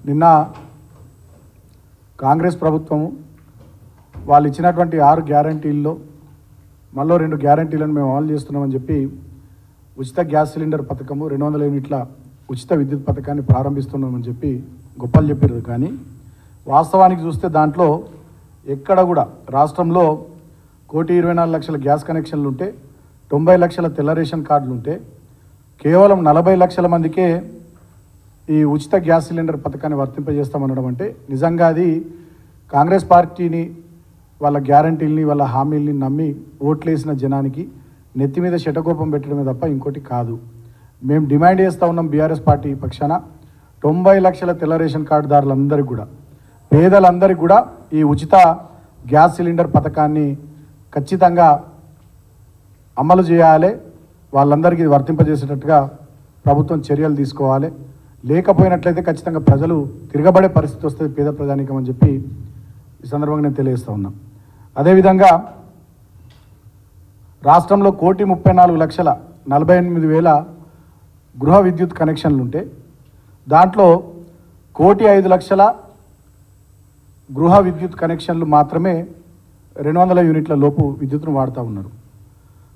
నిన్న కాంగ్రెస్ ప్రభుత్వం వాళ్ళు ఇచ్చినటువంటి 6 గ్యారంటీల్లో మళ్ళీ 2 గ్యారంటీలను మేము అమలు చేస్తున్నామని చెప్పి ఉచిత గ్యాస్ సిలిండర్ పథకము 200 యూనిట్ల ఉచిత విద్యుత్ పథకాన్ని ప్రారంభిస్తున్నామని చెప్పి గొప్పలు చెప్పారు. కానీ వాస్తవానికి చూస్తే దాంట్లో ఎక్కడ కూడా రాష్ట్రంలో 1,24,00,000 గ్యాస్ కనెక్షన్లు ఉంటే 90 లక్షల తెల్ల రేషన్ కార్డులు ఉంటే కేవలం 40 లక్షల మందికే ఈ ఉచిత గ్యాస్ సిలిండర్ పథకాన్ని వర్తింపజేస్తామనడం అంటే నిజంగా అది కాంగ్రెస్ పార్టీని వాళ్ళ గ్యారంటీల్ని వాళ్ళ హామీల్ని నమ్మి ఓట్లేసిన జనానికి నెత్తి మీద శటకోపం పెట్టడమే తప్ప ఇంకోటి కాదు. మేము డిమాండ్ చేస్తూ ఉన్నాం బీఆర్ఎస్ పార్టీ పక్షాన 90 లక్షల తెల్ల రేషన్ కార్డుదారులందరికీ కూడా పేదలందరికీ కూడా ఈ ఉచిత గ్యాస్ సిలిండర్ పథకాన్ని ఖచ్చితంగా అమలు చేయాలి. వాళ్ళందరికీ వర్తింపజేసేటట్టుగా ప్రభుత్వం చర్యలు తీసుకోవాలి. లేకపోయినట్లయితే ఖచ్చితంగా ప్రజలు తిరగబడే పరిస్థితి వస్తుంది పేద ప్రజానీకం అని చెప్పి ఈ సందర్భంగా నేను తెలియజేస్తూ ఉన్నాం. అదేవిధంగా రాష్ట్రంలో 1,34,48,000 గృహ విద్యుత్ కనెక్షన్లు ఉంటే దాంట్లో 1,05,00,000 గృహ విద్యుత్ కనెక్షన్లు మాత్రమే 200 యూనిట్ల లోపు విద్యుత్తును వాడుతూ ఉన్నారు.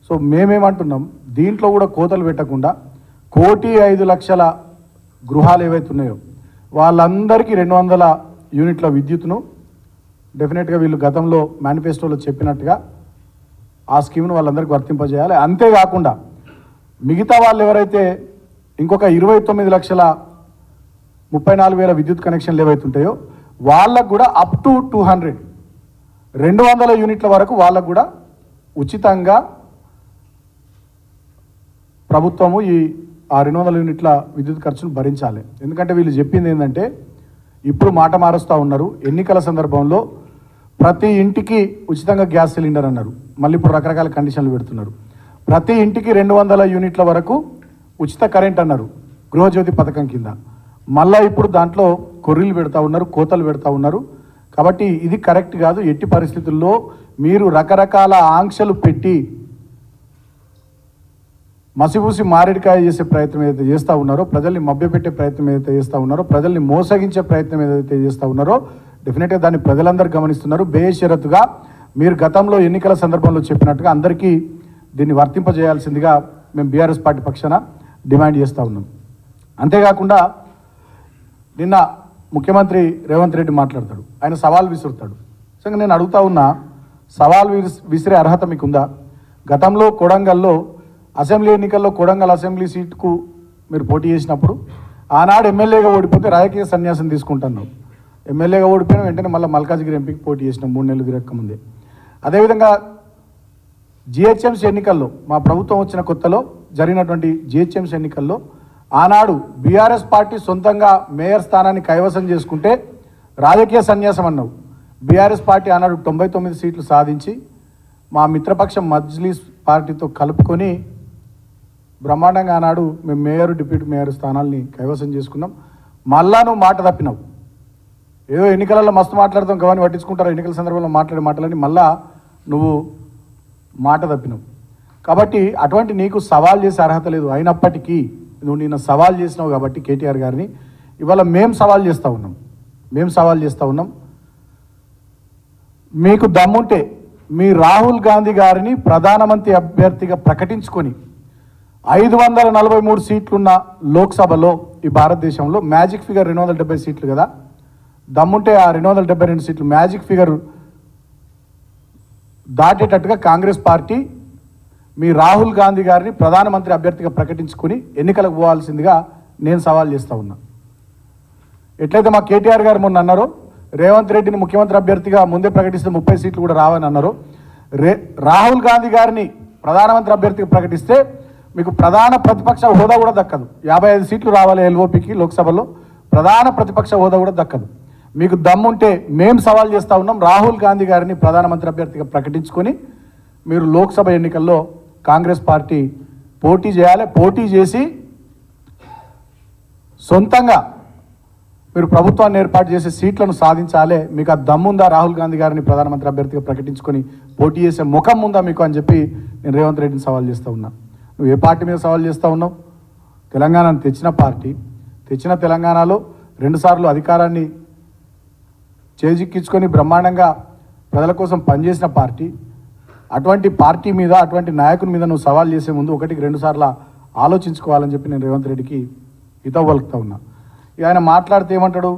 సో మేమేమంటున్నాం, దీంట్లో కూడా కోతలు పెట్టకుండా 1,05,00,000 గృహాలు ఏవైతే ఉన్నాయో వాళ్ళందరికీ 200 యూనిట్ల విద్యుత్తును డెఫినెట్గా వీళ్ళు గతంలో మేనిఫెస్టోలో చెప్పినట్టుగా ఆ స్కీమ్ను వాళ్ళందరికీ వర్తింపజేయాలి. అంతేకాకుండా మిగతా వాళ్ళు ఎవరైతే ఇంకొక 29,34,000 విద్యుత్ కనెక్షన్లు ఏవైతే ఉంటాయో వాళ్ళకు కూడా అప్ టు 200 యూనిట్ల వరకు వాళ్ళకు కూడా ఉచితంగా ప్రభుత్వము ఆ 200 యూనిట్ల విద్యుత్ ఖర్చును భరించాలి. ఎందుకంటే వీళ్ళు చెప్పింది ఏంటంటే ఇప్పుడు మాట మారుస్తూ ఉన్నారు. ఎన్నికల సందర్భంలో ప్రతి ఇంటికి ఉచితంగా గ్యాస్ సిలిండర్ అన్నారు. మళ్ళీ ఇప్పుడు రకరకాల కండిషన్లు పెడుతున్నారు. ప్రతి ఇంటికి 200 యూనిట్ల వరకు ఉచిత కరెంట్ అన్నారు గృహజ్యోతి పథకం కింద. మళ్ళీ ఇప్పుడు దాంట్లో కొర్రీలు పెడతా ఉన్నారు, కోతలు పెడతా ఉన్నారు. కాబట్టి ఇది కరెక్ట్ కాదు. ఎట్టి పరిస్థితుల్లో మీరు రకరకాల ఆంక్షలు పెట్టి మసిపూసి మారేడికాయ చేసే ప్రయత్నం ఏదైతే చేస్తూ ఉన్నారో, ప్రజల్ని మభ్యపెట్టే ప్రయత్నం ఏదైతే చేస్తూ ఉన్నారో, ప్రజల్ని మోసగించే ప్రయత్నం ఏదైతే చేస్తూ ఉన్నారో డెఫినెట్గా దాన్ని ప్రజలందరూ గమనిస్తున్నారు. బేషరతుగా మీరు గతంలో ఎన్నికల సందర్భంలో చెప్పినట్టుగా అందరికీ దీన్ని వర్తింపజేయాల్సిందిగా మేము బీఆర్ఎస్ పార్టీ పక్షాన డిమాండ్ చేస్తూ ఉన్నాం. అంతేకాకుండా నిన్న ముఖ్యమంత్రి రేవంత్ రెడ్డి మాట్లాడతాడు, ఆయన సవాల్ విసురుతాడు. నిజంగా నేను అడుగుతా ఉన్నా, సవాల్ విసిరే అర్హత మీకుందా? గతంలో కొడంగల్లో అసెంబ్లీ ఎన్నికల్లో కొడంగల్ అసెంబ్లీ సీటుకు మీరు పోటీ చేసినప్పుడు ఆనాడు ఎమ్మెల్యేగా ఓడిపోతే రాజకీయ సన్యాసం తీసుకుంటున్నావు. ఎమ్మెల్యేగా ఓడిపోయిన వెంటనే మళ్ళీ మల్కాజ్గిరి ఎంపీకి పోటీ చేసినాం 3 నెలలు తిరగకముందే. అదేవిధంగా జిహెచ్ఎంసీ ఎన్నికల్లో మా ప్రభుత్వం వచ్చిన కొత్తలో జరిగినటువంటి జిహెచ్ఎంసీ ఎన్నికల్లో ఆనాడు బీఆర్ఎస్ పార్టీ సొంతంగా మేయర్ స్థానాన్ని కైవసం చేసుకుంటే రాజకీయ సన్యాసం అన్నావు. బీఆర్ఎస్ పార్టీ ఆనాడు 99 సీట్లు సాధించి మా మిత్రపక్షం మజ్లీస్ పార్టీతో కలుపుకొని బ్రహ్మాండంగా ఆనాడు మేము మేయర్ డిప్యూటీ మేయర్ స్థానాల్ని కైవసం చేసుకున్నాం. మళ్ళా నువ్వు మాట తప్పినావు. ఏదో ఎన్నికలలో మస్తు మాట్లాడతాం గవాన్ని పట్టించుకుంటారు, ఎన్నికల సందర్భంలో మాట్లాడే మాటలని మళ్ళా నువ్వు మాట తప్పినావు. కాబట్టి అటువంటి నీకు సవాల్ చేసే అర్హత లేదు. అయినప్పటికీ నువ్వు నిన్న సవాల్ చేసినావు కాబట్టి కేటీఆర్ గారిని ఇవాళ మేము సవాల్ చేస్తూ ఉన్నాం. మీకు దమ్ముంటే మీ రాహుల్ గాంధీ గారిని ప్రధానమంత్రి అభ్యర్థిగా ప్రకటించుకొని 543 సీట్లున్న లోక్సభలో ఈ భారతదేశంలో మ్యాజిక్ ఫిగర్ 270 సీట్లు కదా, దమ్ముంటే ఆ 272 సీట్లు మ్యాజిక్ ఫిగర్ దాటేటట్టుగా కాంగ్రెస్ పార్టీ మీ రాహుల్ గాంధీ గారిని ప్రధానమంత్రి అభ్యర్థిగా ప్రకటించుకుని ఎన్నికలకు పోవాల్సిందిగా నేను సవాల్ చేస్తూ ఉన్నా. ఎట్లయితే మా కేటీఆర్ గారు మొన్న అన్నారో రేవంత్ రెడ్డిని ముఖ్యమంత్రి అభ్యర్థిగా ముందే ప్రకటిస్తే 30 సీట్లు కూడా రావని అన్నారు. రాహుల్ గాంధీ గారిని ప్రధానమంత్రి అభ్యర్థిగా ప్రకటిస్తే మీకు ప్రధాన ప్రతిపక్ష హోదా కూడా దక్కదు. 55 సీట్లు రావాలి ఎల్ఓపికి లోక్సభలో, ప్రధాన ప్రతిపక్ష హోదా కూడా దక్కదు. మీకు దమ్ముంటే మేము సవాల్ చేస్తూ ఉన్నాం, రాహుల్ గాంధీ గారిని ప్రధానమంత్రి అభ్యర్థిగా ప్రకటించుకొని మీరు లోక్సభ ఎన్నికల్లో కాంగ్రెస్ పార్టీ పోటీ చేయాలి. పోటీ చేసి సొంతంగా మీరు ప్రభుత్వాన్ని ఏర్పాటు చేసే సీట్లను సాధించాలి. మీకు ఆ దమ్ముందా రాహుల్ గాంధీ గారిని ప్రధానమంత్రి అభ్యర్థిగా ప్రకటించుకొని పోటీ చేసే ముఖం ఉందా మీకు అని చెప్పి నేను రేవంత్ రెడ్డిని సవాల్ చేస్తూ ఉన్నా. నువ్వు ఏ పార్టీ మీద సవాల్ చేస్తూ ఉన్నావు? తెలంగాణను తెచ్చిన పార్టీ, తెచ్చిన తెలంగాణలో రెండుసార్లు అధికారాన్ని చేజిక్కించుకొని బ్రహ్మాండంగా ప్రజల కోసం పనిచేసిన పార్టీ, అటువంటి పార్టీ మీద, అటువంటి నాయకుని మీద నువ్వు సవాల్ చేసే ముందు ఒకటికి రెండు సార్లు ఆలోచించుకోవాలని చెప్పి నేను రేవంత్ రెడ్డికి హితవు పలుకుతా ఉన్నా. ఇక ఆయన మాట్లాడితే ఏమంటాడు,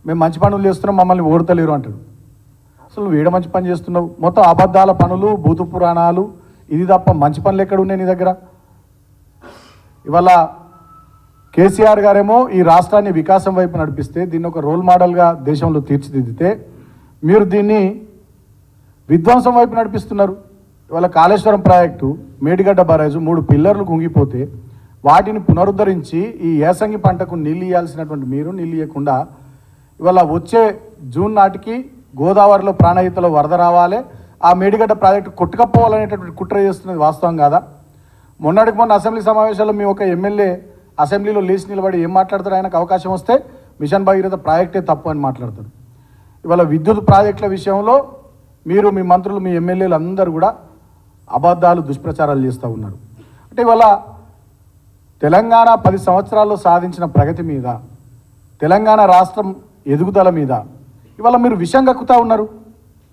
మేము మంచి పనులు చేస్తున్నాం, మమ్మల్ని ఓడతలేరు అంటాడు. అసలు నువ్వు ఏడ మంచి పని చేస్తున్నావు? మొత్తం అబద్ధాల పనులు, భూత పురాణాలు, ఇది తప్ప మంచి పనులు ఎక్కడ ఉన్నాయి నీ దగ్గర? ఇవాళ కేసీఆర్ గారేమో ఈ రాష్ట్రాన్ని వికాసం వైపు నడిపిస్తే, దీన్ని ఒక రోల్ మోడల్గా దేశంలో తీర్చిదిద్దితే, మీరు దీన్ని విధ్వంసం వైపు నడిపిస్తున్నారు. ఇవాళ కాళేశ్వరం ప్రాజెక్టు, మేడిగడ్డ బరాజు 3 పిల్లర్లు కుంగిపోతే వాటిని పునరుద్ధరించి ఈ యాసంగి పంటకు నీళ్ళు ఇవ్వాల్సినటువంటి మీరు నీళ్ళు ఇవ్వకుండా ఇవాళ వచ్చే జూన్ నాటికి గోదావరిలో ప్రాణహితలో వరద రావాలి, ఆ మేడిగడ్డ ప్రాజెక్టు కొట్టుకపోవాలనేటటువంటి కుట్ర చేస్తున్నది వాస్తవం కాదా? మొన్నటికి మొన్న అసెంబ్లీ సమావేశాల్లో మీ ఒక ఎమ్మెల్యే అసెంబ్లీలో లేచి నిలబడి ఏం మాట్లాడతాడు? ఆయనకు అవకాశం వస్తే మిషన్ భగీరథ ప్రాజెక్టే తప్పు అని మాట్లాడతాడు. ఇవాళ విద్యుత్ ప్రాజెక్టుల విషయంలో మీరు, మీ మంత్రులు, మీ ఎమ్మెల్యేలు అందరూ కూడా అబద్ధాలు, దుష్ప్రచారాలు చేస్తూ ఉన్నారు. అంటే ఇవాళ తెలంగాణ 10 సంవత్సరాల్లో సాధించిన ప్రగతి మీద, తెలంగాణ రాష్ట్రం ఎదుగుదల మీద ఇవాళ మీరు విషం కక్కుతూ ఉన్నారు.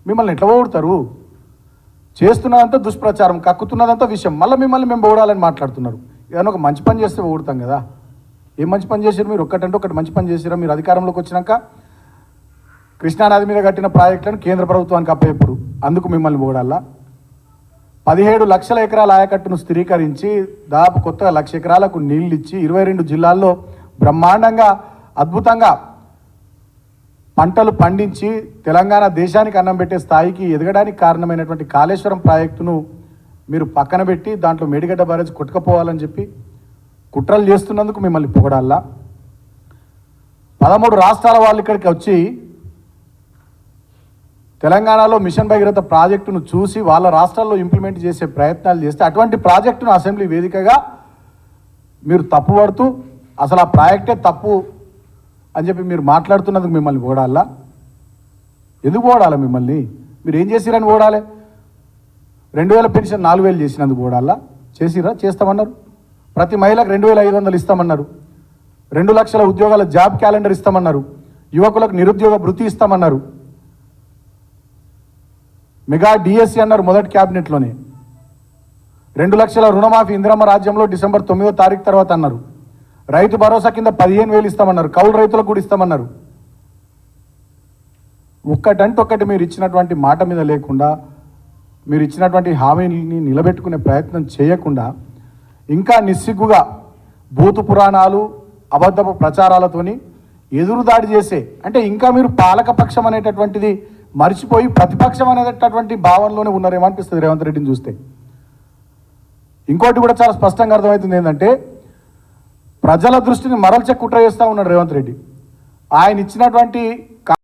మిమ్మల్ని ఎట్లా ఓడుతారు? చేస్తున్నదంతా దుష్ప్రచారం, కక్కుతున్నదంతా విషయం, మళ్ళీ మిమ్మల్ని మేము ఓడాలని మాట్లాడుతున్నారు. ఏదైనా ఒక మంచి పని చేస్తే ఓడుతాం కదా. ఏం మంచి పని చేశారు మీరు? ఒక్కటంటే ఒకటి మంచి పని చేసిరా? మీరు అధికారంలోకి వచ్చినాక కృష్ణానది మీద కట్టిన ప్రాజెక్టులను కేంద్ర ప్రభుత్వానికి అప్పచెప్పుడు, అందుకు మిమ్మల్ని ఓడాలా? 17 లక్షల ఎకరాల ఆయకట్టును స్థిరీకరించి దాదాపు కొత్తగా 1,00,000 ఎకరాలకు నీళ్ళు ఇచ్చి 22 జిల్లాల్లో బ్రహ్మాండంగా అద్భుతంగా పంటలు పండించి తెలంగాణ దేశానికి అన్నం పెట్టే స్థాయికి ఎదగడానికి కారణమైనటువంటి కాళేశ్వరం ప్రాజెక్టును మీరు పక్కన పెట్టి దాంట్లో మేడిగడ్డ బ్యారేజ్ కొట్టుకుపోవాలని చెప్పి కుట్రలు చేస్తున్నందుకు మిమ్మల్ని పొగడాలా? 13 రాష్ట్రాల వాళ్ళు ఇక్కడికి వచ్చి తెలంగాణలో మిషన్ భగీరథ ప్రాజెక్టును చూసి వాళ్ళ రాష్ట్రాల్లో ఇంప్లిమెంట్ చేసే ప్రయత్నాలు చేస్తే, అటువంటి ప్రాజెక్టును అసెంబ్లీ వేదికగా మీరు తప్పుపడుతూ అసలు ఆ ప్రాజెక్టే తప్పు అని చెప్పి మీరు మాట్లాడుతున్నందుకు మిమ్మల్ని ఓడాలా? ఎందుకు ఓడాలి మిమ్మల్ని? మీరు ఏం చేసిరని ఓడాలి? 2000 పెన్షన్ 4000 చేసినందుకు ఓడాలా? చేసిరా? చేస్తామన్నారు. ప్రతి మహిళకు 2500 ఇస్తామన్నారు. 2 లక్షల ఉద్యోగాల జాబ్ క్యాలెండర్ ఇస్తామన్నారు. యువకులకు నిరుద్యోగ భృతి ఇస్తామన్నారు. మెగా డిఎస్సి అన్నారు మొదటి క్యాబినెట్లోనే. 2 లక్షల రుణమాఫీ ఇందిరమ్మ రాజ్యంలో డిసెంబర్ 9వ తారీఖు తర్వాత అన్నారు. రైతు భరోసా కింద 15,000 ఇస్తామన్నారు. కౌలు రైతులకు కూడా ఇస్తామన్నారు. ఒక్కటంటే ఒక్కటి మీరు ఇచ్చినటువంటి మాట మీద లేకుండా, మీరు ఇచ్చినటువంటి హామీని నిలబెట్టుకునే ప్రయత్నం చేయకుండా ఇంకా నిస్సిగ్గుగా భూత పురాణాలు, అబద్ధపు ప్రచారాలతోని ఎదురుదాడి చేసే, అంటే ఇంకా మీరు పాలకపక్షం అనేటటువంటిది మర్చిపోయి ప్రతిపక్షం అనేటటువంటి భావనలోనే ఉన్నారేమో అనిపిస్తుంది రేవంత్ రెడ్డిని చూస్తే. ఇంకోటి కూడా చాలా స్పష్టంగా అర్థమవుతుంది ఏంటంటే, ప్రజల దృష్టిని మరల్చే కుట్ర చేస్తూ ఉన్నాడు రేవంత్ రెడ్డి. ఆయన ఇచ్చినటువంటి